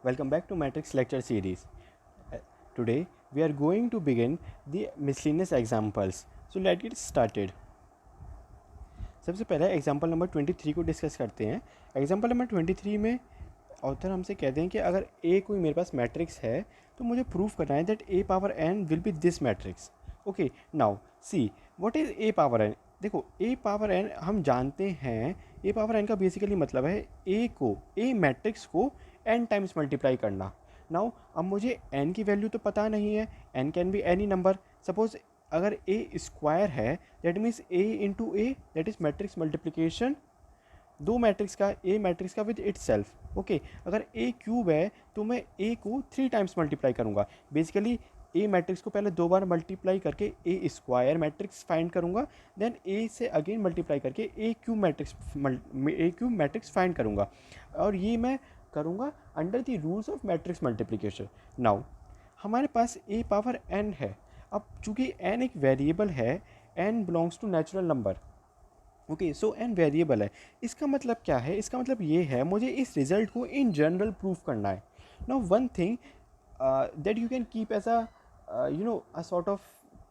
Welcome back to Matrix lecture series. Today we are going to begin the miscellaneous examples. So let's get started. सबसे पहले example number 23 को discuss करते हैं. Example number 23 में author हमसे कहते हैं कि अगर ए कोई मेरे पास मैट्रिक्स है तो मुझे प्रूफ करना है that A power N will be this matrix. Okay, now see what is A power N. देखो, ए पावर एन हम जानते हैं, ए पावर एन का बेसिकली मतलब है ए मैट्रिक्स को एन टाइम्स मल्टीप्लाई करना. नाउ अब मुझे एन की वैल्यू तो पता नहीं है, N can be any number. Suppose अगर ए स्क्वायर है that means A into A, that is matrix multiplication दो मैट्रिक्स का, ए मैट्रिक्स का विद इट सेल्फ. ओके, अगर ए क्यूब है तो मैं ए को 3 टाइम्स मल्टीप्लाई करूँगा. बेसिकली ए मैट्रिक्स को पहले 2 बार मल्टीप्लाई करके ए स्क्वायर मैट्रिक्स फाइंड करूँगा, देन ए से अगेन मल्टीप्लाई करके ए क्यूब मैट्रिक्स फाइंड करूँगा. और ये मैं करूँगा under the rules of matrix multiplication. Now हमारे पास ए पावर एन है. अब चूँकि एन एक वेरिएबल है, N belongs to natural number. Okay, so N variable है. इसका मतलब क्या है? इसका मतलब ये है मुझे इस रिजल्ट को इन जनरल प्रूफ करना है. Now one thing that you can keep as a sort of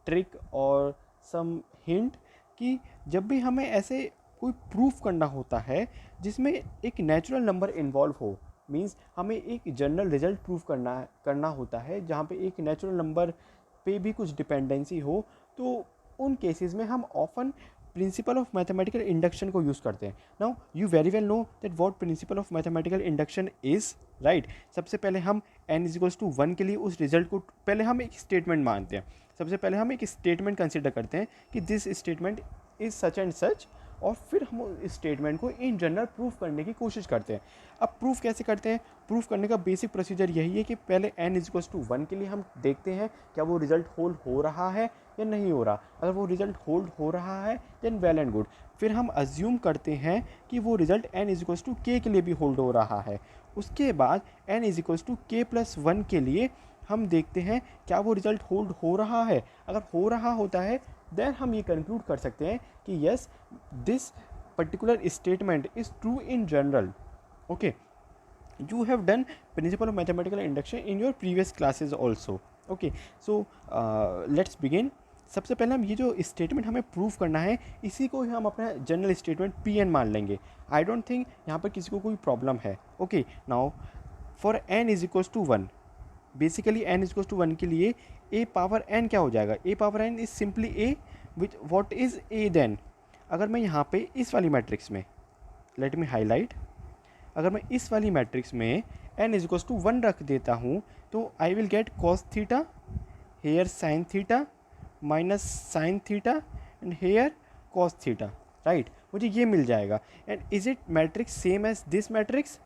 trick और सम हिंट कि जब भी हमें ऐसे कोई प्रूफ करना होता है जिसमें एक नेचुरल नंबर इन्वॉल्व हो, मींस हमें एक जनरल रिजल्ट प्रूफ करना होता है जहाँ पे एक नेचुरल नंबर पे भी कुछ डिपेंडेंसी हो, तो उन केसेस में हम often principle of mathematical induction को यूज़ करते हैं. Now you very well know that what principle of mathematical induction is, right. सबसे पहले हम n इज टू 1 के लिए उस रिजल्ट को पहले हम एक स्टेटमेंट मानते हैं. सबसे पहले हम एक स्टेटमेंट कंसिडर करते हैं कि this statement is such and such, और फिर हम इस स्टेटमेंट को इन जनरल प्रूफ करने की कोशिश करते हैं. अब प्रूफ कैसे करते हैं? प्रूफ करने का बेसिक प्रोसीजर यही है कि पहले n इज टू 1 के लिए हम देखते हैं क्या वो रिजल्ट होल्ड हो रहा है या नहीं हो रहा. अगर वो रिजल्ट होल्ड हो रहा है देन वेल एंड गुड. फिर हम अज्यूम करते हैं कि वो result n is to k के लिए भी होल्ड हो रहा है. उसके बाद n is to k plus 1 के लिए हम देखते हैं क्या वो रिजल्ट होल्ड हो रहा है. अगर हो रहा होता है देन हम ये कंक्लूड कर सकते हैं कि yes, this particular statement is true in general. Okay, you have done principle of mathematical induction in your previous classes also. okay, so let's begin. सबसे पहले हम ये जो स्टेटमेंट हमें प्रूफ करना है इसी को हम अपना जनरल स्टेटमेंट पी एन मान लेंगे. आई डोंट थिंक यहाँ पर किसी को कोई प्रॉब्लम है. Okay, now for n is equals to 1, basically n is equals to 1 के लिए ए पावर एन क्या हो जाएगा? A power n is simply a which what is a then. अगर मैं यहाँ पे इस वाली मैट्रिक्स में, लेट मी हाईलाइट, अगर मैं इस वाली मैट्रिक्स में n इज इक्वल्स टू 1 रख देता हूँ तो I will get cos theta, here sine theta, minus sine theta and here cos theta, right. मुझे ये मिल जाएगा. And is it matrix same as this matrix?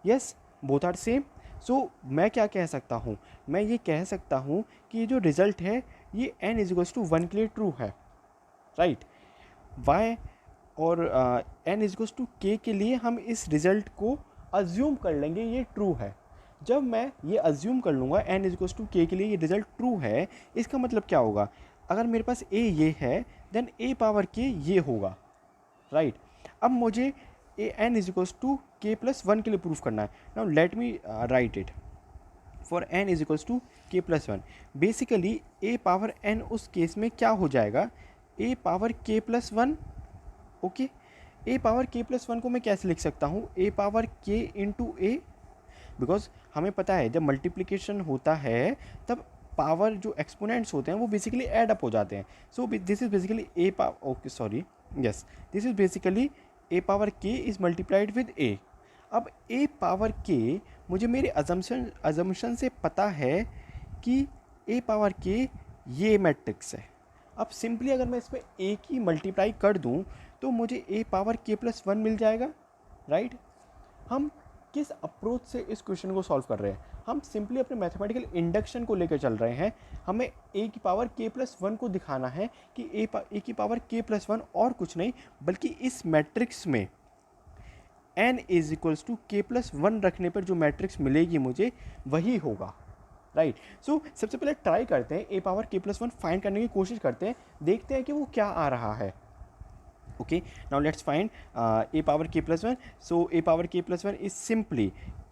Yes, both are same. So मैं क्या कह सकता हूँ? मैं ये कह सकता हूँ कि ये जो रिजल्ट है ये n इज इक्वल्स टू 1 के लिए ट्रू है, राइट. वाई और n is equals to k के लिए हम इस रिज़ल्ट को अज्यूम कर लेंगे ये ट्रू है. जब मैं ये अज्यूम कर लूँगा n is equals to k के लिए ये रिज़ल्ट ट्रू है, इसका मतलब क्या होगा? अगर मेरे पास a ये है देन a पावर k ये होगा, राइट. अब मुझे n is equals to k plus 1 के लिए प्रूफ करना है. Now let me write it. For n is equals to k plus 1, basically a power n उस केस में क्या हो जाएगा? a power k plus 1. Okay, A power K plus 1 को मैं कैसे लिख सकता हूँ? A power K into A, because हमें पता है जब मल्टीप्लिकेशन होता है तब पावर जो एक्सपोनेंट्स होते हैं वो बेसिकली ऐड अप हो जाते हैं. सो this is basically A power, okay sorry, yes, this is basically A power के इज मल्टीप्लाइड विद ए. अब ए पावर के मुझे मेरे अजम्पशन से पता है कि ए पावर के ये मैट्रिक्स है. अब सिंपली अगर मैं इस पर ए की मल्टीप्लाई कर दूं तो मुझे ए पावर के प्लस 1 मिल जाएगा, राइट. हम किस अप्रोच से इस क्वेश्चन को सॉल्व कर रहे हैं? हम सिंपली अपने मैथमेटिकल इंडक्शन को लेकर चल रहे हैं. हमें ए की पावर के प्लस 1 को दिखाना है कि ए की पावर के प्लस 1 और कुछ नहीं बल्कि इस मैट्रिक्स में n इज इक्वल्स टू के प्लस 1 रखने पर जो मैट्रिक्स मिलेगी मुझे वही होगा, राइट. सो सबसे पहले ट्राई करते हैं A power K plus 1 find करने की कोशिश करते हैं, देखते हैं कि वो क्या आ रहा है. Okay, now let's find a power k plus 1. So a power k plus 1 is simply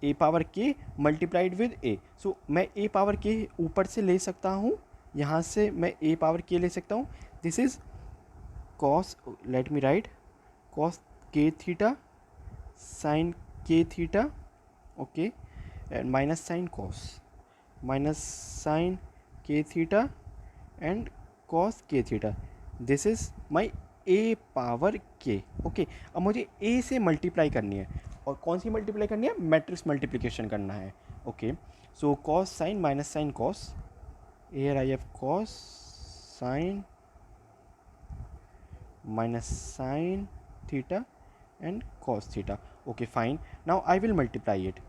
A power के मल्टीप्लाइड विद ए। सो मैं ए पावर के ऊपर से ले सकता हूँ, यहाँ से मैं ए पावर के ले सकता हूँ। This is cos, let me write, cos के थीटा साइन के theta, okay, and minus sine cos, minus sine के थीटा एंड कॉस के theta. This is my A power K, okay. अब मुझे ए से मल्टीप्लाई करनी है, और कौन सी मल्टीप्लाई करनी है? मैट्रिक्स मल्टीप्लिकेशन करना है, okay. So cos sine minus sine cos, here I have cos sin minus sin theta and cos theta, okay fine. Now I will multiply it.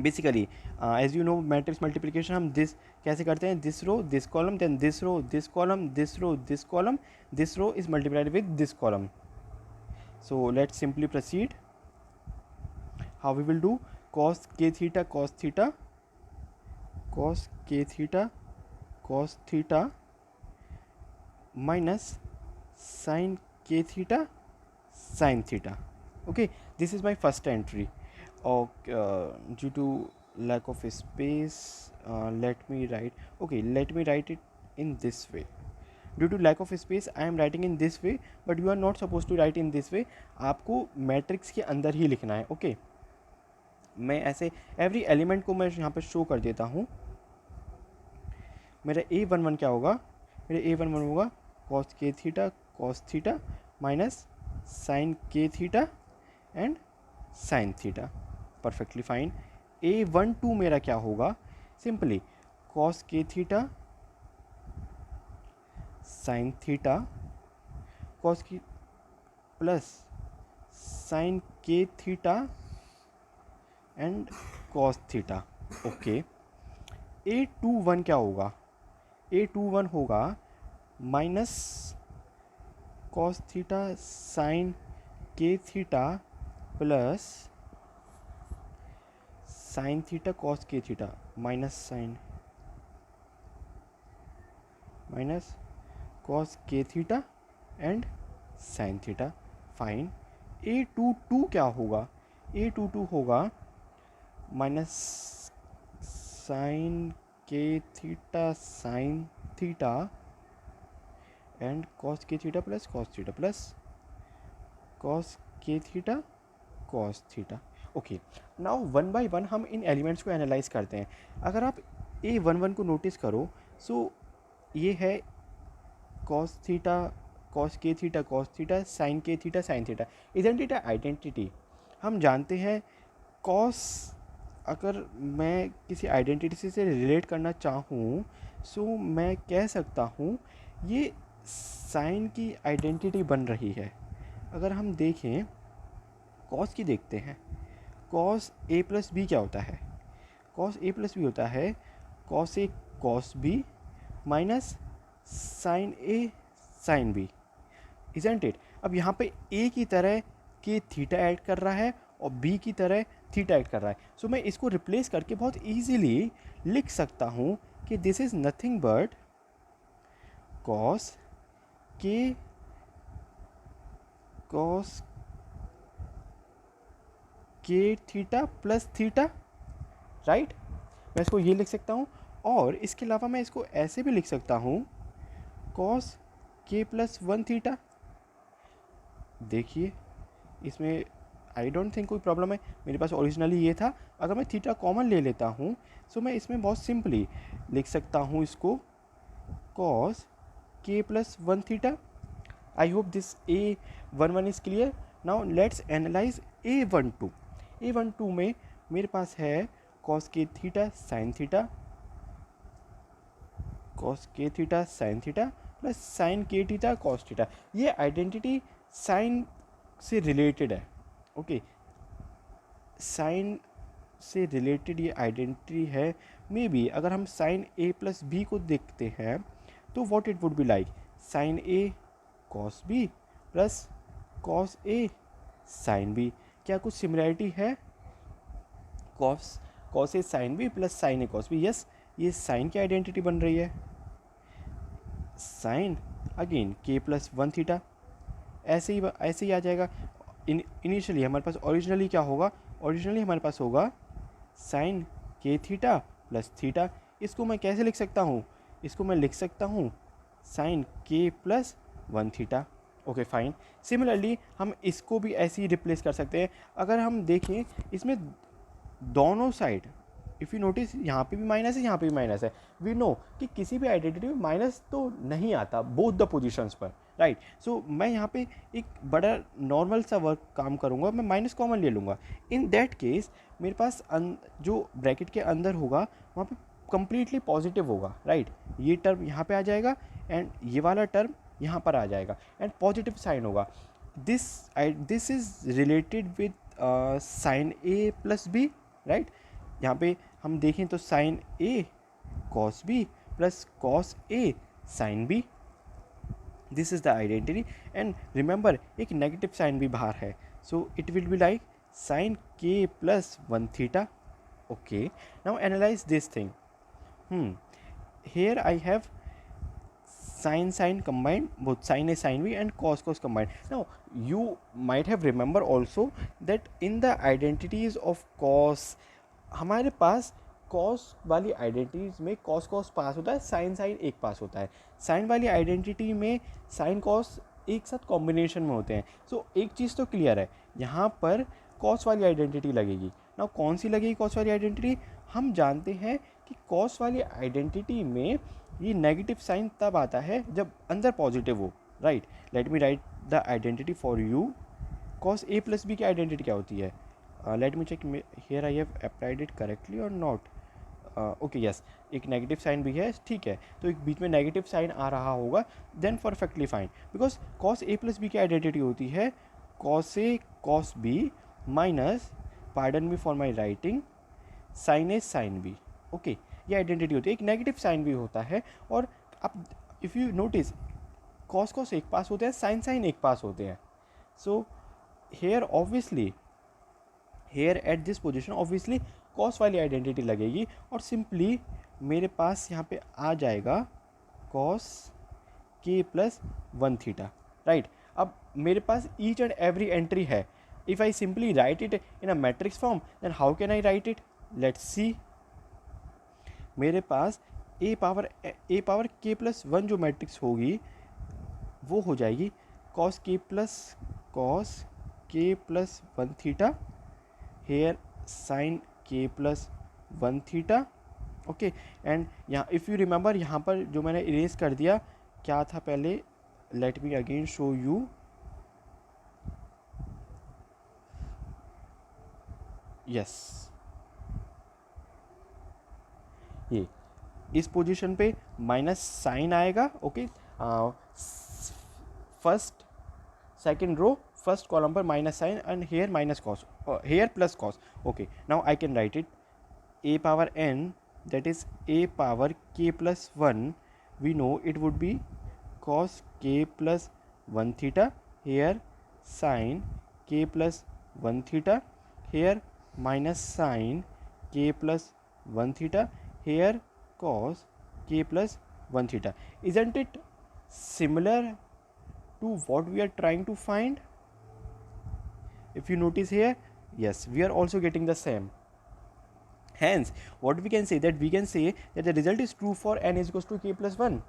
Basically as you know matrix multiplication हम this कैसे करते हैं? this row this column then this row this column this row this column, this row is multiplied with this column. So let's simply proceed. How we will do? Cos k theta cos theta, cos k theta cos theta minus sin k theta sin theta, okay. This is my first entry. Due to lack of space, let me write, okay, let me write it in this way. Due to lack of space I am writing in this way, but you are not supposed to write in this way. आपको matrix के अंदर ही लिखना है, okay. मैं ऐसे every element को मैं यहाँ पर शो कर देता हूँ। मेरा A11 क्या होगा? मेरा A11 होगा cos थीटा माइनस साइन के theta and sine theta, perfectly fine. A12 मेरा क्या होगा? सिंपली cos के थीटा साइन थीटा cos की प्लस साइन के theta and cos theta, okay. A21 क्या होगा? A21 होगा माइनस कॉस थीटा साइन के theta plus sine theta cos के theta minus sine minus cos के theta and sine theta, fine. A22 क्या होगा? A22 होगा माइनस साइन के theta sine theta and cos के थीटा प्लस कॉस के theta cos theta, okay. Now one by one हम इन elements को analyse करते हैं। अगर आप A11 को नोटिस करो, सो ये है कॉस थीटा कॉस के थीटा कॉस थीटा साइन के theta sine theta, isn't it identity? हम जानते हैं कॉस, अगर मैं किसी आइडेंटिटी से रिलेट करना चाहूँ, सो मैं कह सकता हूँ ये साइन की आइडेंटिटी बन रही है। अगर हम देखें कॉस की, देखते हैं कॉस ए प्लस बी क्या होता है? कॉस ए प्लस बी होता है cos A cos B minus sine A sine B, isn't it? अब यहाँ पे ए की तरह के थीटा ऐड कर रहा है और बी की तरह थीटा ऐड कर रहा है। सो मैं इसको रिप्लेस करके बहुत इजीली लिख सकता हूँ कि this is nothing but cos के थीटा प्लस थीटा, राइट? मैं इसको ये लिख सकता हूँ, और इसके अलावा मैं इसको ऐसे भी लिख सकता हूँ कॉस के प्लस 1 थीटा। देखिए इसमें आई डोंट थिंक कोई प्रॉब्लम है, मेरे पास ओरिजिनली ये था। अगर मैं थीटा कॉमन ले लेता हूँ, सो मैं इसमें बहुत सिंपली लिख सकता हूँ इसको कॉस के plus 1 theta. I hope this A11 is clear. Now let's analyse A12। A12 में मेरे पास है कॉस के थीटा साइन थीटा, कॉस के theta sine theta plus sine के थीटा कॉस थीटा। ये आइडेंटिटी साइन से रिलेटेड है, ओके। साइन से रिलेटेड ये आइडेंटिटी है। मे बी अगर हम साइन ए प्लस बी को देखते हैं, तो what it would be like? Sine A cos B plus cos A sine B. क्या कुछ सिमिलरिटी है? कॉस ए साइन बी प्लस साइन ए कॉस बी, यस, ये साइन की आइडेंटिटी बन रही है। Sine again K plus 1 theta, ऐसे ही आ जाएगा। इनिशियली हमारे पास ओरिजिनली क्या होगा? ओरिजिनली हमारे पास होगा साइन के थीटा प्लस थीटा। इसको मैं कैसे लिख सकता हूँ, इसको मैं लिख सकता हूँ साइन के plus 1 theta. Okay fine. Similarly हम इसको भी ऐसे ही रिप्लेस कर सकते हैं। अगर हम देखें इसमें दोनों साइड, इफ़ यू नोटिस यहाँ पे भी माइनस है, यहाँ पे भी माइनस है। वी नो कि किसी भी आइडेंटिटी में माइनस तो नहीं आता बोथ द पोजीशंस पर, राइट। सो मैं यहाँ पे एक बड़ा नॉर्मल सा वर्क काम करूँगा, मैं माइनस कॉमन ले लूँगा। इन दैट केस मेरे पास जो ब्रैकेट के अंदर होगा वहाँ पे कंप्लीटली पॉजिटिव होगा, राइट। ये टर्म यहाँ पे आ जाएगा एंड ये वाला टर्म यहाँ पर आ जाएगा एंड पॉजिटिव साइन होगा। This is related with sine a plus b, right. यहाँ पे हम देखें तो sine A cos B plus cos A sine b, this is the identity. And remember एक नेगेटिव साइन भी बाहर है, so it will be like sine के plus 1 theta. Okay, now analyse this thing. here I have sin combined, both sin A sin B and cos combined. Now you might have remember also that in the identities of cos हमारे पास cos वाली identities में cos पास होता है, sin एक पास होता है। sin वाली identity में sin cos एक साथ कॉम्बिनेशन में होते हैं। सो एक चीज़ तो क्लियर है, यहाँ पर cos वाली आइडेंटिटी लगेगी। ना कौन सी लगेगी cos वाली आइडेंटिटी? हम जानते हैं कि cos वाली आइडेंटिटी में ये नेगेटिव साइन तब आता है जब अंदर पॉजिटिव हो, right. Let me write the identity for you. cos a plus B की आइडेंटिटी क्या होती है? Let me check here I have applied it correctly और नॉट। ओके यस, एक नेगेटिव साइन भी है, ठीक है। तो एक बीच में नेगेटिव साइन आ रहा होगा, then perfectly fine, because cos a plus B की आइडेंटिटी होती है cos a cos b minus, pardon me for my writing, sine A sine B. Okay, ये आइडेंटिटी होती है। एक नेगेटिव साइन भी होता है और अब इफ़ यू नोटिस cos एक पास होते हैं, साइन एक पास होते हैं। So here obviously here at this position obviously cos वाली आइडेंटिटी लगेगी और सिंपली मेरे पास यहाँ पे आ जाएगा cos k plus 1 theta, right. अब मेरे पास ईच एंड एवरी एंट्री है। If I simply write it in a matrix form then how can I write it? Let's see. मेरे पास ए पावर k प्लस 1 जो मैट्रिक्स होगी वो हो जाएगी cos k plus 1 theta, here sine k plus 1 theta. Okay, and यहाँ if you remember यहाँ पर जो मैंने इरेज कर दिया क्या था पहले, let me again show you. Yes, ये इस पोजीशन पे माइनस साइन आएगा। Okay, first second row first column पर minus sine and here minus cos, here plus cos. Okay, now I can write it a power n, that is a power k plus 1, we know it would be cos k plus 1 theta, here sin k plus 1 theta, here minus sin k plus 1 theta, here cos k plus 1 theta. Isn't it similar to what we are trying to find? If you notice here, yes, we are also getting the same. Hence, what we can say that the result is true for n is equals to k plus 1,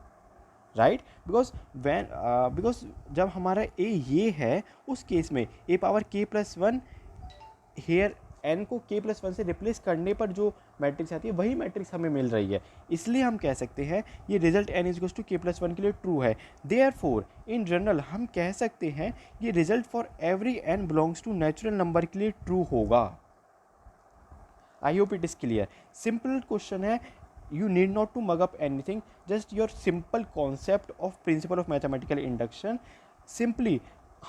right? Because when because जब हमारा a ये है उस case में a power k plus 1, here n को k plus 1 से replace करने पर जो मैट्रिक्स आती है वही मैट्रिक्स हमें मिल रही है, इसलिए हम कह सकते हैं ये result n is equals to k plus 1 के लिए ट्रू है। देयरफॉर इन जनरल हम कह सकते हैं ये result for every n belongs to natural number के लिए ट्रू होगा। I hope it is clear. Simple question है, you need not to mug up anything, just your simple concept of principle of mathematical induction। Simply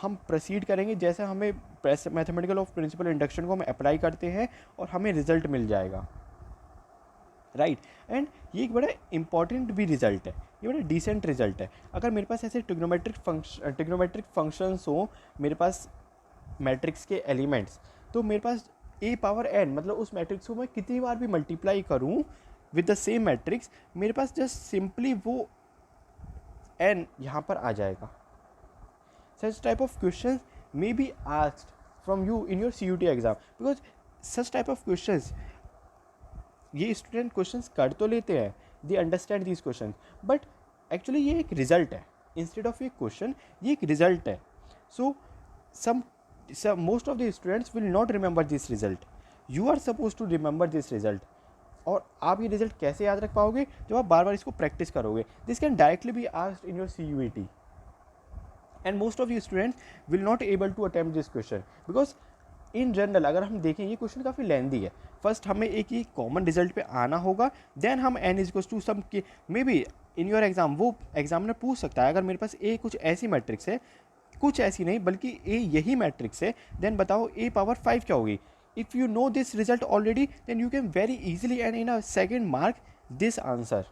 हम proceed करेंगे जैसे हमें mathematical of principal induction को हम अप्लाई करते हैं और हमें रिजल्ट मिल जाएगा, राइट। एंड ये एक बड़ा इंपॉर्टेंट भी रिजल्ट है, ये बड़ा डिसेंट रिजल्ट है। अगर मेरे पास ऐसे ट्रिग्नोमेट्रिक फंक्शंस हो, मेरे पास मैट्रिक्स के एलिमेंट्स, तो मेरे पास a पावर n मतलब उस मैट्रिक्स को मैं कितनी बार भी मल्टीप्लाई करूँ विद द सेम मैट्रिक्स, मेरे पास जस्ट सिंपली वो n यहाँ पर आ जाएगा। Such type of questions may be asked from you in your CUT exam, because such type of questions ये स्टूडेंट क्वेश्चंस कर तो लेते हैं, they understand this question, but actually ये एक रिजल्ट है, इंस्टेड ऑफ ए क्वेश्चन ये एक रिजल्ट है. सो some most of the students will not remember this result. You are supposed to remember this result. और आप ये रिजल्ट कैसे याद रख पाओगे? जब आप बार बार इसको प्रैक्टिस करोगे. This can directly be asked in your CUET, and most of you students will not able to attempt this question because in general अगर हम देखें ये क्वेश्चन काफ़ी लेंदी है. फर्स्ट हमें एक ही कॉमन रिजल्ट पे आना होगा, देन हम n is equals to some के may be in your exam वो एग्जामिनर पूछ सकता है अगर मेरे पास ए कुछ ऐसी मैट्रिक्स है, कुछ ऐसी नहीं बल्कि ए यही मैट्रिक्स है, देन बताओ ए पावर 5 क्या होगी. If you know this result already then you can very easily and in a second mark this answer,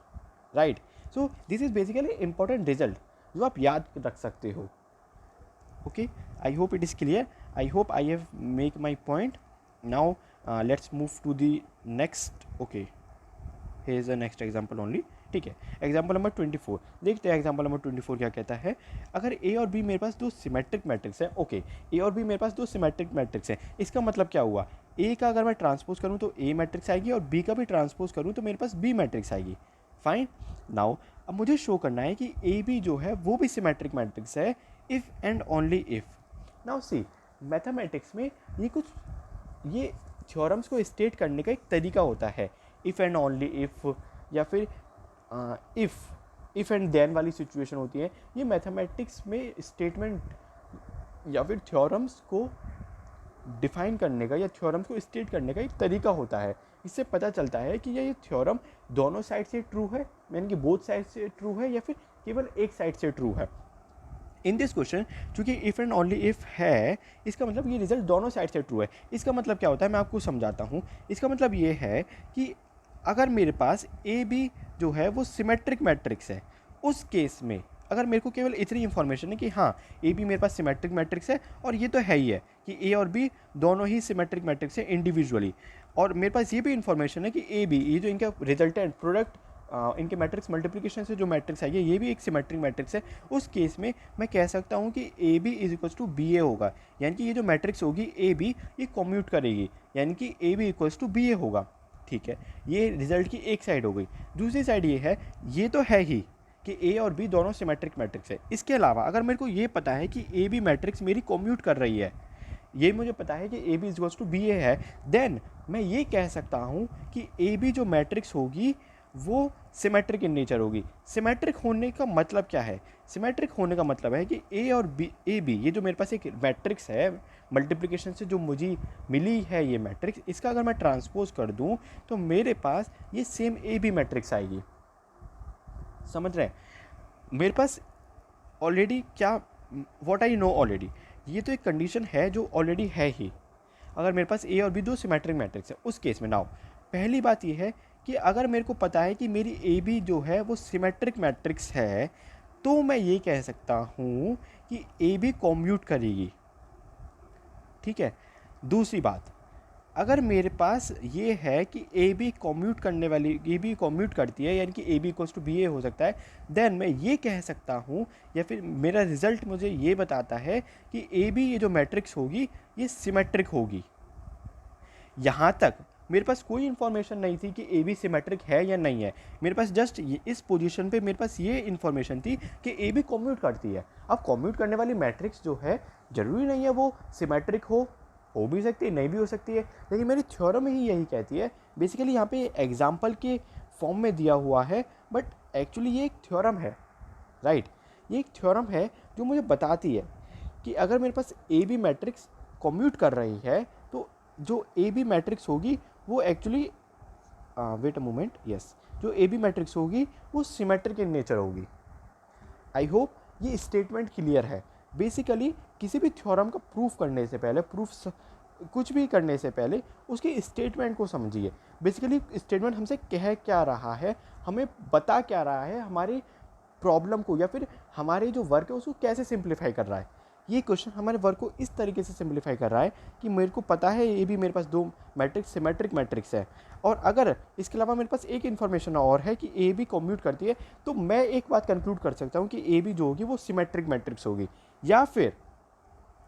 right. So this is basically important result जो आप याद रख सकते हो. Okay, I hope it is clear. I hope I have make my point. Now let's move to the next. Okay, here is the next example only. ठीक है, example number 24 देखते हैं. एग्जाम्पल नंबर 24 क्या कहता है? अगर ए और बी मेरे पास दो सिमेट्रिक मैट्रिक्स है. ओके, ए और बी मेरे पास दो सिमेट्रिक मैट्रिक्स है. इसका मतलब क्या हुआ? ए का अगर मैं ट्रांसपोज करूँ तो ए मैट्रिक्स आएगी और बी का भी ट्रांसपोज करूँ तो मेरे पास बी मैट्रिक्स आएगी. फाइन. नाउ अब मुझे शो करना है कि ए बी जो है वो भी सिमेट्रिक मैट्रिक्स है if and only if. Now see mathematics में ये थ्योरम्स को स्टेट करने का एक तरीका होता है. इफ़ एंड ओनली इफ़ या फिर इफ़ एंड देन वाली सिचुएशन होती है. ये मैथमेटिक्स में स्टेटमेंट या फिर थ्योरम्स को डिफाइन करने का या थ्योरम्स को स्टेट करने का एक तरीका होता है. इससे पता चलता है कि ये थ्योरम दोनों साइड से ट्रू है, यानी कि बोथ साइड से ट्रू है या फिर केवल एक साइड से ट्रू है. इन दिस क्वेश्चन चूँकि इफ़ एंड ओनली इफ़ है, इसका मतलब ये रिजल्ट दोनों साइड से ट्रू है. इसका मतलब क्या होता है मैं आपको समझाता हूँ. इसका मतलब ये है कि अगर मेरे पास ए बी जो है वो सिमेट्रिक मैट्रिक्स है, उस केस में अगर मेरे को केवल इतनी इन्फॉर्मेशन है कि हाँ ए बी मेरे पास सिमेट्रिक मैट्रिक्स है और ये तो है ही है कि ए और बी दोनों ही सिमेट्रिक मैट्रिक्स है इंडिविजुअली, और मेरे पास ये भी इन्फॉर्मेशन है कि ए बी ये जो इनका रिजल्टेंट प्रोडक्ट इनके मैट्रिक्स मल्टीप्लिकेशन से जो मैट्रिक्स आई है ये भी एक सिमेट्रिक मैट्रिक्स है. उस केस में मैं कह सकता हूँ कि A B is equals to B A होगा, यानी कि ये जो मैट्रिक्स होगी ए बी ये कम्यूट करेगी, यानी कि A B equals to B A होगा. ठीक है, ये रिजल्ट की एक साइड हो गई. दूसरी साइड ये है, ये तो है ही कि ए और बी दोनों सिमेट्रिक मैट्रिक्स है. इसके अलावा अगर मेरे को ये पता है कि ए बी मैट्रिक्स मेरी कम्यूट कर रही है, ये मुझे पता है कि A B is equals to B A है, देन मैं ये कह सकता हूँ कि ए बी जो मैट्रिक्स होगी वो सिमेट्रिक इन नेचर होगी. सिमेट्रिक होने का मतलब क्या है? सिमेट्रिक होने का मतलब है कि ए और बी ए बी ये जो मेरे पास एक मैट्रिक्स है मल्टीप्लिकेशन से जो मुझे मिली है ये मैट्रिक्स, इसका अगर मैं ट्रांसपोज कर दूं तो मेरे पास ये सेम ए बी मैट्रिक्स आएगी. समझ रहे हैं? मेरे पास ऑलरेडी क्या व्हाट आई नो ऑलरेडी, ये तो एक कंडीशन है जो ऑलरेडी है ही. अगर मेरे पास ए और बी दो सिमेट्रिक मैट्रिक्स है उस केस में, नाउ पहली बात ये है कि अगर मेरे को पता है कि मेरी ए बी जो है वो सिमेट्रिक मैट्रिक्स है तो मैं ये कह सकता हूँ कि ए बी कम्यूट करेगी. ठीक है. दूसरी बात, अगर मेरे पास ये है कि ए बी कम्यूट करने वाली ए बी कम्यूट करती है, यानी कि A B equals to B A हो सकता है, देन मैं ये कह सकता हूँ या फिर मेरा रिजल्ट मुझे ये बताता है कि ए बी ये जो मैट्रिक्स होगी ये सिमेट्रिक होगी. यहाँ तक मेरे पास कोई इन्फॉर्मेशन नहीं थी कि ए बी सिमेट्रिक है या नहीं है. मेरे पास जस्ट इस पोजीशन पे मेरे पास ये इन्फॉर्मेशन थी कि ए बी कम्यूट करती है. अब कम्यूट करने वाली मैट्रिक्स जो है ज़रूरी नहीं है वो सिमेट्रिक हो भी सकती है, नहीं भी हो सकती है, लेकिन मेरी थ्योरम ही यही कहती है. बेसिकली यहाँ पे एग्जाम्पल के फॉर्म में दिया हुआ है, बट एक्चुअली ये एक थ्योरम है, राइट. ये एक थ्योरम है जो मुझे बताती है कि अगर मेरे पास ए बी मैट्रिक्स कम्यूट कर रही है तो जो ए बी मैट्रिक्स होगी वो actually wait a moment, yes, जो ए बी मैट्रिक्स होगी वो सिमेट्रिक इन नेचर होगी. आई होप ये स्टेटमेंट क्लियर है. बेसिकली किसी भी थ्योरम का प्रूफ करने से पहले, कुछ भी करने से पहले उसके स्टेटमेंट को समझिए. बेसिकली स्टेटमेंट हमसे कह क्या रहा है, हमें बता क्या रहा है, हमारी प्रॉब्लम को या फिर हमारे जो वर्क है उसको कैसे सिंप्लीफाई कर रहा है. ये क्वेश्चन हमारे वर्क को इस तरीके से सिंप्लीफाई कर रहा है कि मेरे को पता है ये भी मेरे पास दो मैट्रिक्स सिमेट्रिक मैट्रिक्स है, और अगर इसके अलावा मेरे पास एक इन्फॉर्मेशन और है कि ए बी कम्यूट करती है, तो मैं एक बात कंक्लूड कर सकता हूँ कि ए बी जो होगी वो सिमेट्रिक मैट्रिक्स होगी. या फिर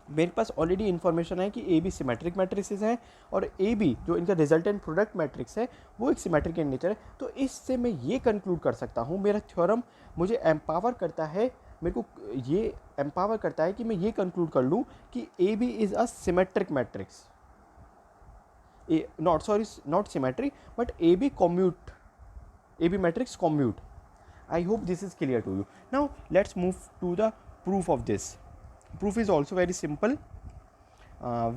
मेरे पास ऑलरेडी इन्फॉर्मेशन है कि ए बी सिमेट्रिक मैट्रिसेस हैं और ए बी जो इनका रिजल्टेंट प्रोडक्ट मैट्रिक्स है वो एक सिमेट्रिक इन नेचर है। तो इससे मैं ये कंक्लूड कर सकता हूँ, मेरा थ्योरम मुझे एम्पावर करता है, मेरे को ये एम्पावर करता है कि मैं ये कंक्लूड कर लूँ कि A B is a symmetric matrix, not symmetric but A B commute, A B matrix commute. I hope this is clear to you. Now let's move to the proof of this. Proof is also very simple.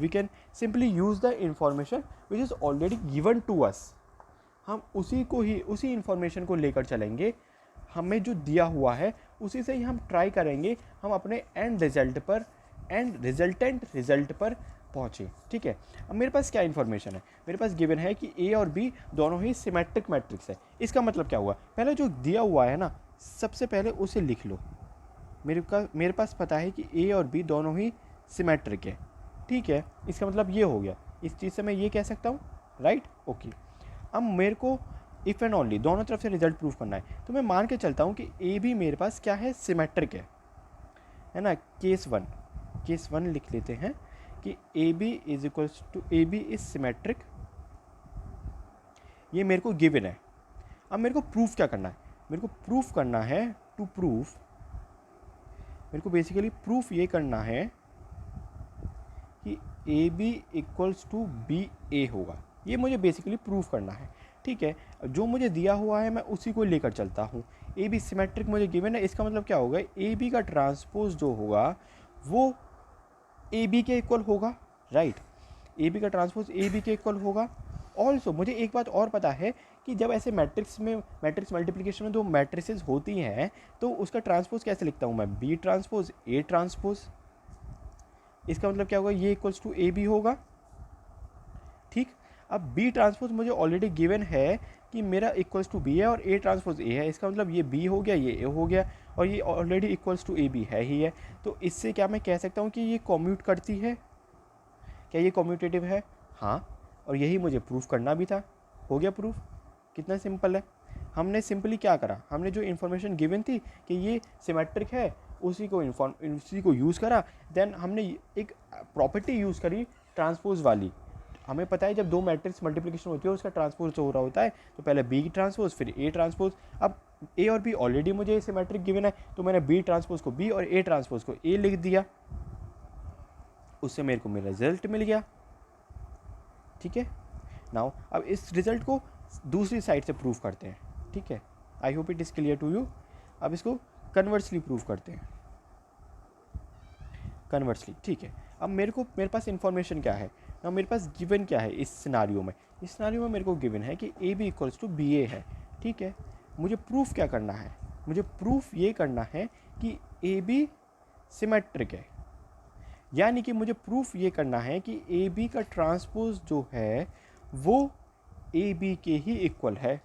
We can simply use the information which is already given to us. हम उसी information को लेकर चलेंगे, हमें जो दिया हुआ है उसी से ही हम ट्राई करेंगे हम अपने एंड रिजल्टेंट रिजल्ट पर पहुँचे। ठीक है, अब मेरे पास क्या इन्फॉर्मेशन है, मेरे पास गिवन है कि ए और बी दोनों ही सिमेट्रिक मैट्रिक्स है। इसका मतलब क्या हुआ, पहले जो दिया हुआ है ना सबसे पहले उसे लिख लो। मेरे पास पता है कि ए और बी दोनों ही सिमेट्रिक है। ठीक है, इसका मतलब ये हो गया, इस चीज़ से मैं ये कह सकता हूँ, राइट। ओके, अब मेरे को इफ़ एंड ओनली दोनों तरफ से रिजल्ट प्रूफ करना है, तो मैं मान के चलता हूँ कि ए बी मेरे पास क्या है, सिमेट्रिक है ना। केस वन लिख लेते हैं कि A B is equals to A B is symmetric, ये मेरे को गिवन है। अब मेरे को प्रूफ क्या करना है, मेरे को प्रूफ करना है टू प्रूफ, मेरे को बेसिकली प्रूफ ये करना है कि A B equals to B A होगा, ये मुझे बेसिकली प्रूफ करना है। ठीक है, जो मुझे दिया हुआ है मैं उसी को लेकर चलता हूँ। ए बी सिमेट्रिक मुझे गिवन है, इसका मतलब क्या होगा, ए बी का ट्रांसपोज जो होगा वो ए बी के इक्वल होगा, राइट। ए बी का ट्रांसपोज ए बी के इक्वल होगा। ऑल्सो मुझे एक बात और पता है कि जब ऐसे मैट्रिक्स मल्टीप्लिकेशन में दो मैट्रिसेस होती हैं तो उसका ट्रांसपोज कैसे लिखता हूँ मैं, बी ट्रांसपोज ए ट्रांसपोज। इसका मतलब क्या होगा, ये इक्वल्स टू ए बी होगा। ठीक, अब बी ट्रांसपोज मुझे ऑलरेडी गिवन है कि मेरा इक्वल्स टू बी है और ए ट्रांसपोज ए है, इसका मतलब ये बी हो गया, ये ए हो गया और ये already equals to A B है ही है। तो इससे क्या मैं कह सकता हूँ कि ये कॉम्यूट करती है, क्या ये कॉम्यूटेटिव है, हाँ। और यही मुझे प्रूफ करना भी था, हो गया प्रूफ। कितना सिंपल है, हमने सिंपली क्या करा, हमने जो इन्फॉर्मेशन गिवन थी कि ये सिमेट्रिक है उसी को यूज़ करा, देन हमने एक प्रॉपर्टी यूज़ करी ट्रांसपोज वाली। हमें पता है जब दो मैट्रिक्स मल्टीप्लिकेशन होती है उसका ट्रांसपोज हो रहा होता है, तो पहले बी ट्रांसपोज फिर ए ट्रांसपोज। अब ए और बी ऑलरेडी मुझे सिमेट्रिक गिवन है, तो मैंने बी ट्रांसपोज को बी और ए ट्रांसपोज को ए लिख दिया, उससे मेरे को मेरा रिजल्ट मिल गया। ठीक है, नाउ अब इस रिजल्ट को दूसरी साइड से प्रूव करते हैं। ठीक है, I hope it is clear to you. अब इसको कन्वर्सली प्रूव करते हैं, कन्वर्सली। ठीक है, अब मेरे पास इन्फॉर्मेशन क्या है ना, मेरे पास गिवन क्या है इस सिनारियो में, मेरे को गिवन है कि A B equals to B A है। ठीक है, मुझे प्रूफ क्या करना है, मुझे प्रूफ ये करना है कि ए बी सिमेट्रिक है, यानी कि मुझे प्रूफ ये करना है कि ए बी का ट्रांसपोज जो है वो ए बी के ही इक्वल है।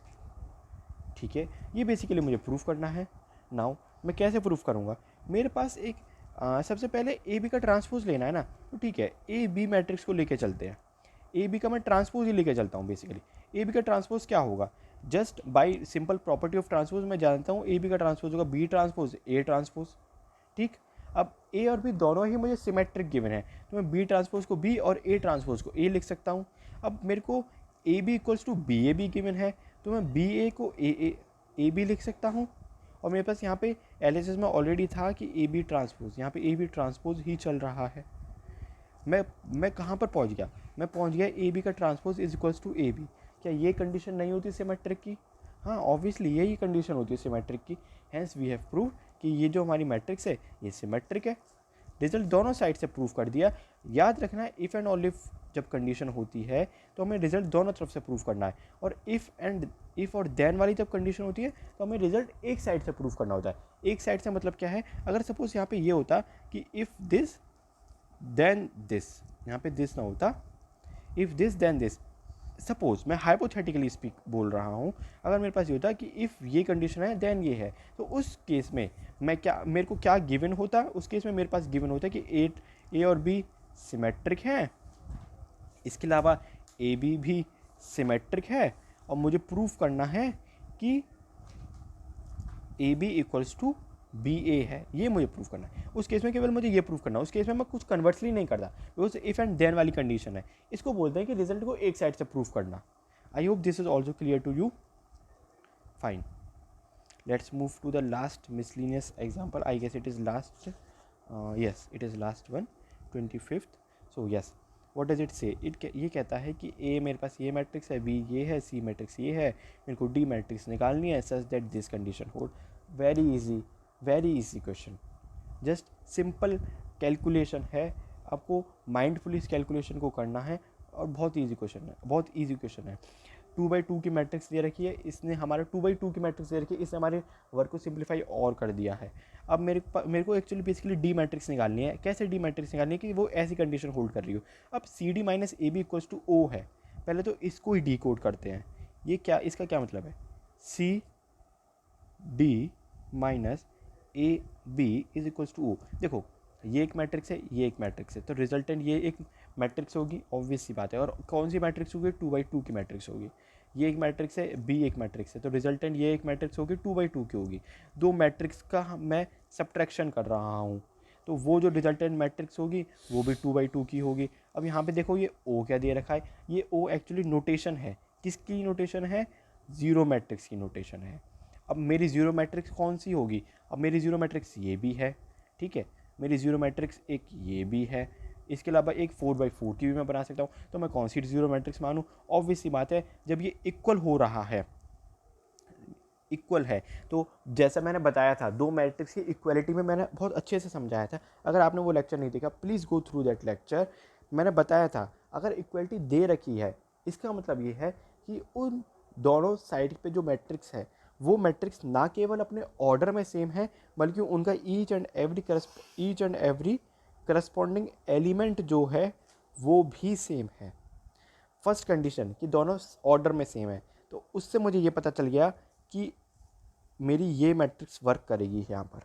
ठीक है, ये बेसिकली मुझे प्रूफ करना है। नाउ मैं कैसे प्रूफ करूँगा, मेरे पास एक सबसे पहले ए बी का ट्रांसपोज लेना है ना, तो ठीक है ए बी मैट्रिक्स को लेके चलते हैं। ए बी का मैं ट्रांसपोज ही लेके चलता हूँ। बेसिकली ए बी का ट्रांसपोज क्या होगा, just by simple property of transpose मैं जानता हूँ ए बी का ट्रांसपोज होगा बी ट्रांसपोज ए ट्रांसपोज। ठीक, अब ए और बी दोनों ही मुझे सिमेट्रिक गिवन है, तो मैं बी ट्रांसपोज को बी और ए ट्रांसपोज को ए लिख सकता हूँ। अब मेरे को A B equals to B A B given है, तो मैं बी ए को ए बी लिख सकता हूँ। और मेरे पास यहाँ पे एलएचएस में ऑलरेडी था कि ए बी ट्रांसपोज, यहाँ पे ए बी ट्रांसपोज ही चल रहा है। मैं कहाँ पर पहुँच गया, मैं पहुँच गया ए बी का transpose is equals to A B. क्या ये कंडीशन नहीं होती सिमेट्रिक की, हाँ ऑब्वियसली यही कंडीशन होती है सिमेट्रिक की। हैंस वी हैव प्रूव कि ये जो हमारी मैट्रिक्स है ये सिमेट्रिक है। रिजल्ट दोनों साइड से प्रूव कर दिया। याद रखना है इफ़ एंड ओनली जब कंडीशन होती है तो हमें रिजल्ट दोनों तरफ से प्रूव करना है, और इफ़ और देन वाली जब कंडीशन होती है तो हमें रिजल्ट एक साइड से प्रूव करना होता है। एक साइड से मतलब क्या है, अगर सपोज यहाँ पे ये होता कि इफ़ दिस देन दिस, यहाँ पे दिस ना होता, if this then this, suppose मैं हाइपोथेटिकली स्पीक बोल रहा हूँ, अगर मेरे पास ये होता कि इफ़ ये कंडीशन है देन ये है, तो उस केस में मेरे को क्या गिवन होता, उस केस में मेरे पास गिवन होता कि ए और बी सिमेट्रिक हैं, इसके अलावा ए बी भी सिमेट्रिक है, और मुझे प्रूफ करना है कि A B equals to B A है, ये मुझे प्रूव करना है। उस केस में केवल मुझे ये प्रूव करना है, उस केस में मैं कुछ कन्वर्सली नहीं करता, बिकॉज इफ एंड देन वाली कंडीशन है। इसको बोलते हैं कि रिजल्ट को एक साइड से प्रूव करना। I hope this is also clear to you. Fine, let's move to the last miscellaneous example. I guess it is last, yes it is last one, 25th. So yes, what does it say? ये कहता है कि A मेरे पास ये matrix है, B ये है, C matrix ये है, मेरे को D मैट्रिक्स निकालनी है such that this condition hold. very easy question, just simple calculation है, आपको माइंडफुली इस कैलकुलेशन को करना है और बहुत इजी क्वेश्चन है, बहुत इजी क्वेश्चन है। 2/2 की मैट्रिक्स दे रखी है, इसने हमारा 2/2 की मैट्रिक्स दे रखी है, इसने हमारे वर्क को सिंप्लीफाई और कर दिया है। अब मेरे को एक्चुअली बेसिकली डी मैट्रिक्स निकालनी है। कैसे डी मैट्रिक्स निकालनी है कि वो ऐसी कंडीशन होल्ड कर रही हो। अब C D minus A B equals to O है, पहले तो इसको ही डी कोड करते हैं। ये क्या, इसका क्या मतलब है, C D minus A B is equals to O. देखो ये एक मैट्रिक्स है, ये एक मैट्रिक्स है, तो रिजल्टेंट ये एक मैट्रिक्स होगी, ऑब्वियस सी बात है। और कौन सी मैट्रिक्स होगी, 2/2 की मैट्रिक्स होगी। ये एक मैट्रिक्स है, बी एक मैट्रिक्स है, तो रिजल्टेंट ये एक मैट्रिक्स होगी, 2/2 की होगी। दो मैट्रिक्स का मैं सब्ट्रैक्शन कर रहा हूँ, तो वो जो रिजल्टेंट मैट्रिक्स होगी वो भी 2/2 की होगी। अब यहाँ पे देखो ये ओ क्या दे रखा है, ये ओ एक्चुअली नोटेशन है, किसकी नोटेशन है, जीरो मैट्रिक्स की नोटेशन है। अब मेरी जीरो मैट्रिक्स कौन सी होगी, अब मेरी जीरो मैट्रिक्स ये भी है, ठीक है, मेरी जीरो मैट्रिक्स एक ये भी है, इसके अलावा एक 4/4 की भी मैं बना सकता हूँ। तो मैं कौन सी जीरो मैट्रिक्स मानूँ, ऑब्वियस सी बात है जब ये इक्वल हो रहा है, इक्वल है। तो जैसा मैंने बताया था, दो मैट्रिक्स की इक्वलिटी में मैंने बहुत अच्छे से समझाया था। अगर आपने वो लेक्चर नहीं देखा, please go through that lecture. मैंने बताया था अगर इक्वलिटी दे रखी है, इसका मतलब ये है कि उन दोनों साइड पे जो मैट्रिक्स है वो मैट्रिक्स ना केवल अपने ऑर्डर में सेम है, बल्कि उनका each and every corresponding element जो है वो भी सेम है। फर्स्ट कंडीशन कि दोनों ऑर्डर में सेम है, तो उससे मुझे ये पता चल गया कि मेरी ये मैट्रिक्स वर्क करेगी यहाँ पर।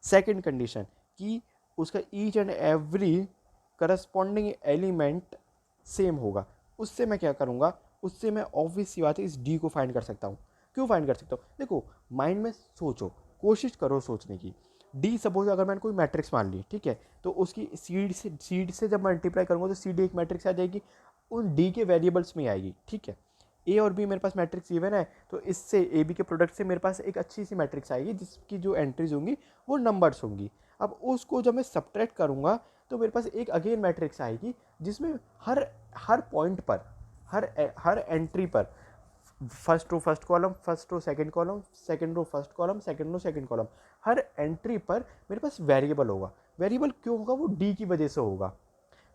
सेकंड कंडीशन कि उसका each and every corresponding element same होगा, उससे मैं क्या करूँगा, उससे मैं ऑब्वियस सी बात है इस डी को फाइंड कर सकता हूँ। क्यों फाइंड कर सकता हूँ, देखो माइंड में सोचो, कोशिश करो सोचने की। डी सपोज अगर मैंने कोई मैट्रिक्स मान ली, ठीक है, तो उसकी सीड से जब मल्टीप्लाई करूँगा तो सी डी एक मैट्रिक्स आ जाएगी, उन डी के वेरिएबल्स में आएगी, ठीक है। ए और बी मेरे पास मैट्रिक्स इवन है, तो इससे ए बी के प्रोडक्ट से मेरे पास एक अच्छी सी मैट्रिक्स आएगी जिसकी जो एंट्रीज होंगी वो नंबर्स होंगी। अब उसको जब मैं सब्ट्रैक्ट करूँगा तो मेरे पास एक अगेन मैट्रिक्स आएगी जिसमें हर पॉइंट पर, हर एंट्री पर first row first column, first row second column, second row first column, second row second column, हर एंट्री पर मेरे पास वेरिएबल होगा। वेरिएबल क्यों होगा, वो डी की वजह से होगा।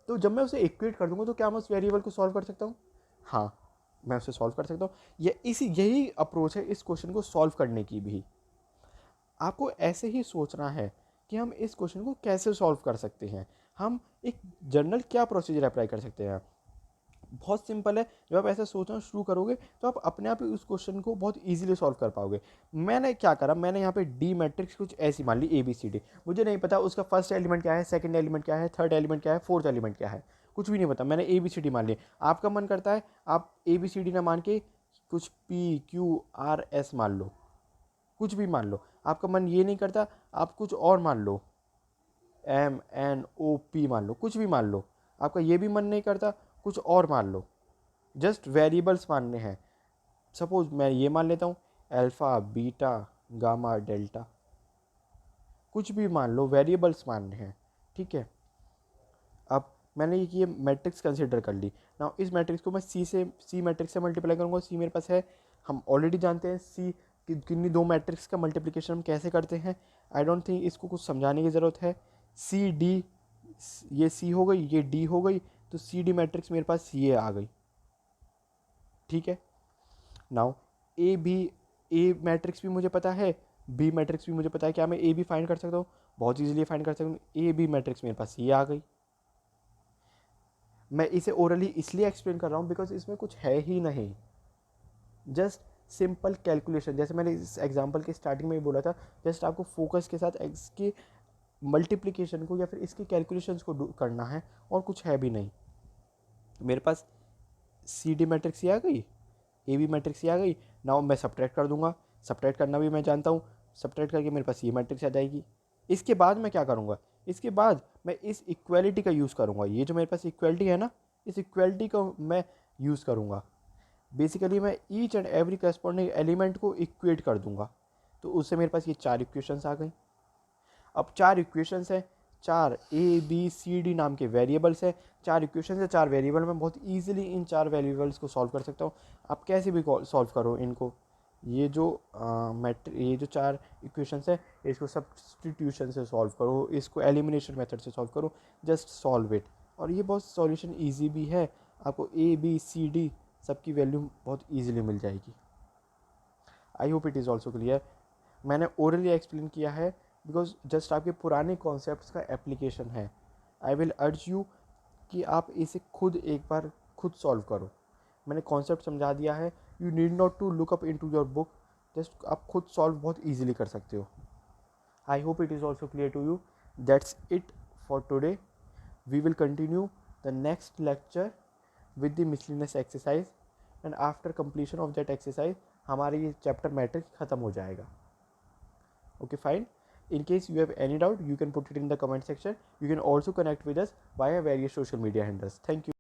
तो जब मैं उसे इक्वेट कर दूंगा तो क्या मैं उस वेरिएबल को सॉल्व कर सकता हूँ, हाँ मैं उसे सॉल्व कर सकता हूँ। यही अप्रोच है इस क्वेश्चन को सॉल्व करने की भी। आपको ऐसे ही सोचना है कि हम इस क्वेश्चन को कैसे सॉल्व कर सकते हैं, हम एक जनरल क्या प्रोसीजर अप्लाई कर सकते हैं। बहुत सिंपल है, जब आप ऐसा सोचना शुरू करोगे तो आप अपने आप ही उस क्वेश्चन को बहुत इजीली सॉल्व कर पाओगे। मैंने क्या करा, मैंने यहाँ पे डी मैट्रिक्स कुछ ऐसी मान ली ए बी सी डी, मुझे नहीं पता उसका फर्स्ट एलिमेंट क्या है, सेकंड एलिमेंट क्या है, थर्ड एलिमेंट क्या है, फोर्थ एलिमेंट क्या है, कुछ भी नहीं पता, मैंने ए बी सी डी मान ली। आपका मन करता है आप ए बी सी डी ना मान के कुछ पी क्यू आर एस मान लो, कुछ भी मान लो। आपका मन ये नहीं करता आप कुछ और मान लो, एम एन ओ पी मान लो, कुछ भी मान लो। आपका ये भी मन नहीं करता कुछ और मान लो, जस्ट वेरिएबल्स मानने हैं। सपोज मैं ये मान लेता हूँ अल्फ़ा बीटा गामा डेल्टा, कुछ भी मान लो, वेरिएबल्स मानने हैं, ठीक है। अब मैंने ये मैट्रिक्स कंसिडर कर ली ना, इस मैट्रिक्स को मैं सी मैट्रिक्स से मल्टीप्लाई करूँगा। सी मेरे पास है, हम ऑलरेडी जानते हैं सी किन्हीं दो मैट्रिक्स का मल्टीप्लिकेशन हम कैसे करते हैं। आई डोंट थिंक इसको कुछ समझाने की ज़रूरत है। सी डी, ये सी हो गई, ये डी हो गई, तो सी डी मैट्रिक्स मेरे पास ये आ गई, ठीक है। नाउ ए मैट्रिक्स भी मुझे पता है, बी मैट्रिक्स भी मुझे पता है, क्या मैं ए बी फाइंड कर सकता हूँ, बहुत इजीली फाइंड कर सकता हूँ। ए बी मैट्रिक्स मेरे पास ये आ गई। मैं इसे ओरली इसलिए एक्सप्लेन कर रहा हूँ बिकॉज इसमें कुछ है ही नहीं, जस्ट सिंपल कैलकुलेशन। जैसे मैंने इस एग्जांपल के स्टार्टिंग में ही बोला था, जस्ट आपको फोकस के साथ इसके मल्टीप्लिकेशन को या फिर इसके कैलकुलेशंस को करना है, और कुछ है भी नहीं। मेरे पास सी डी मैट्रिक्स ये आ गई, ए बी मैट्रिक्स ये आ गई। नाउ मैं सब्ट्रैक्ट कर दूंगा, सब्ट्रैक्ट करना भी मैं जानता हूँ। सब्ट्रैक्ट करके मेरे पास ये मैट्रिक्स आ जाएगी। इसके बाद मैं क्या करूँगा, इसके बाद मैं इस इक्वलिटी का यूज़ करूँगा। ये जो मेरे पास इक्वलिटी है ना, इस इक्वलिटी को मैं यूज़ करूँगा। बेसिकली मैं each and every corresponding element को इक्वेट कर दूंगा। तो उससे मेरे पास ये 4 इक्वेशंस आ गई। अब 4 इक्वेशंस हैं, 4 ए बी सी डी नाम के वेरिएबल्स हैं। 4 इक्वेशंस है, 4 वेरिएबल। मैं बहुत ईजिली इन 4 वेरिएबल्स को सॉल्व कर सकता हूँ। आप कैसे भी सॉल्व करो इनको। ये जो ये जो 4 इक्वेशंस है, इसको सब्स्टिट्यूशन से सॉल्व करो, इसको एलिमिनेशन मेथड से सॉल्व करो, जस्ट सॉल्व इट। और ये बहुत सॉल्यूशन ईजी भी है। आपको ए बी सी डी सबकी वैल्यू बहुत ईजिली मिल जाएगी। आई hope it is also clear. मैंने ओरली एक्सप्लेन किया है बिकॉज जस्ट आपके पुराने कॉन्सेप्ट्स का एप्लीकेशन है। आई विल अर्ज यू कि आप इसे खुद एक बार खुद सॉल्व करो। मैंने कॉन्सेप्ट समझा दिया है, you need not to look up in to your book, just आप खुद सॉल्व बहुत ईजिली कर सकते हो। I hope it is also clear to you. That's it for today. We will continue the next lecture with the miscellaneous exercise and after completion of that exercise हमारा ये chapter matrix ख़त्म हो जाएगा। Okay fine. In case you have any doubt, you can put it in the comment section. You can also connect with us via various social media handles. Thank you.